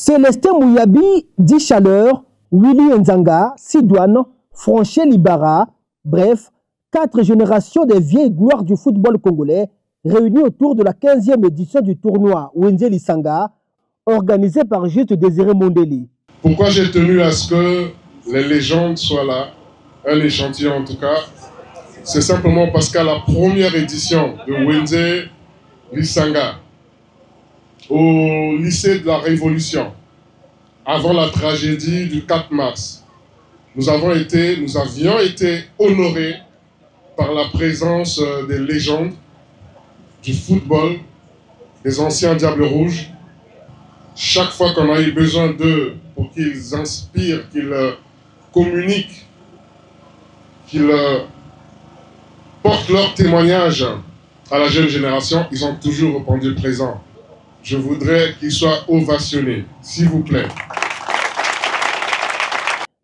Célestin Mouyabi, dit Chaleur, Willy Nzanga, Sidouane, Franché Libara, bref, 4 générations des vieilles gloires du football congolais réunies autour de la 15e édition du tournoi Wenze Lisanga, organisé par Juste Désiré Mondeli. Pourquoi j'ai tenu à ce que les légendes soient là, un échantillon en tout cas, c'est simplement parce qu'à la première édition de Wenze Lisanga, au lycée de la Révolution, avant la tragédie du 4 mars, nous avions été honorés par la présence des légendes du football, des anciens Diables Rouges. Chaque fois qu'on a eu besoin d'eux pour qu'ils inspirent, qu'ils communiquent, qu'ils portent leur témoignage à la jeune génération, ils ont toujours répondu présent. Je voudrais qu'ils soient ovationnés, s'il vous plaît.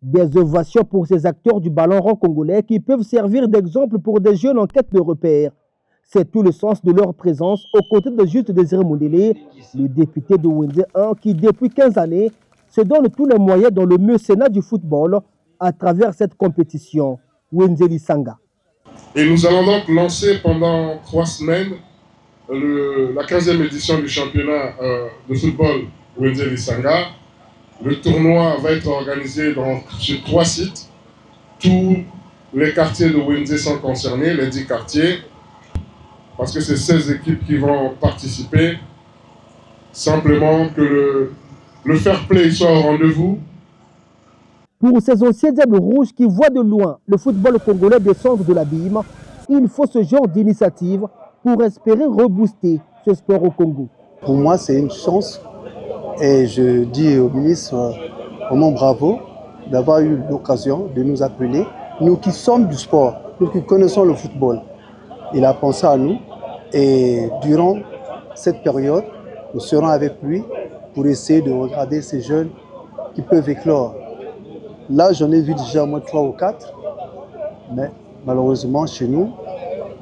Des ovations pour ces acteurs du ballon rond congolais qui peuvent servir d'exemple pour des jeunes en quête de repères. C'est tout le sens de leur présence aux côtés de Juste Désiré Mondeli, le député de Wenze 1 qui, depuis 15 années, se donne tous les moyens dans le mécénat du football à travers cette compétition, Wenze Lisanga. Et nous allons donc lancer pendant 3 semaines la 15e édition du championnat de football Wenze Lisanga. Le tournoi va être organisé sur 3 sites. Tous les quartiers de Wenze sont concernés, les 10 quartiers, parce que c'est 16 équipes qui vont participer. Simplement que le fair play soit au rendez-vous. Pour ces anciens Diables Rouges qui voient de loin le football congolais descendre de l'abîme, il faut ce genre d'initiative pour espérer rebooster ce sport au Congo. Pour moi, c'est une chance. Et je dis au ministre vraiment bravo d'avoir eu l'occasion de nous appeler, nous qui sommes du sport, nous qui connaissons le football. Il a pensé à nous et durant cette période, nous serons avec lui pour essayer de regarder ces jeunes qui peuvent éclore. Là, j'en ai vu déjà au moins 3 ou 4, mais malheureusement chez nous,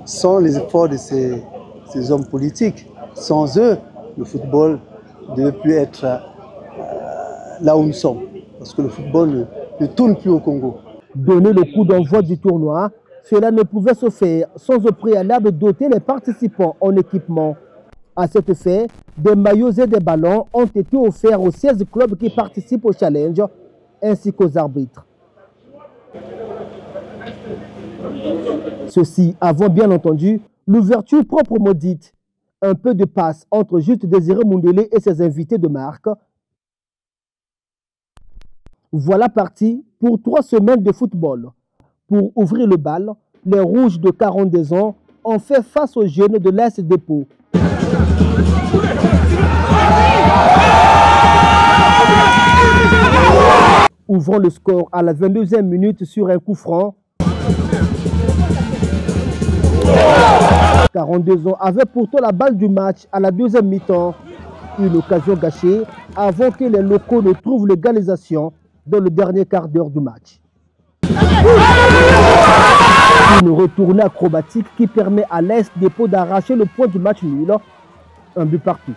sans les efforts de ces hommes politiques, sans eux, le football ne devait plus être là où nous sommes, parce que le football ne tourne plus au Congo. Donner le coup d'envoi du tournoi, cela ne pouvait se faire sans au préalable doter les participants en équipement. À cet effet, des maillots et des ballons ont été offerts aux 16 clubs qui participent au challenge, ainsi qu'aux arbitres. Ceci avant bien entendu l'ouverture proprement dite. Un peu de passe entre Juste Désiré Mondeli et ses invités de marque. Voilà parti pour 3 semaines de football. Pour ouvrir le bal, les Rouges de 42 ans ont fait face aux jeunes de l'Est Dépôt. Ouvrant le score à la 22e minute sur un coup franc. 42 ans avait pourtant la balle du match à la 2e mi-temps. Une occasion gâchée avant que les locaux ne trouvent l'égalisation dans le dernier quart d'heure du match. Une retournée acrobatique qui permet à l'Est Dépôt d'arracher le point du match nul. Un but partout.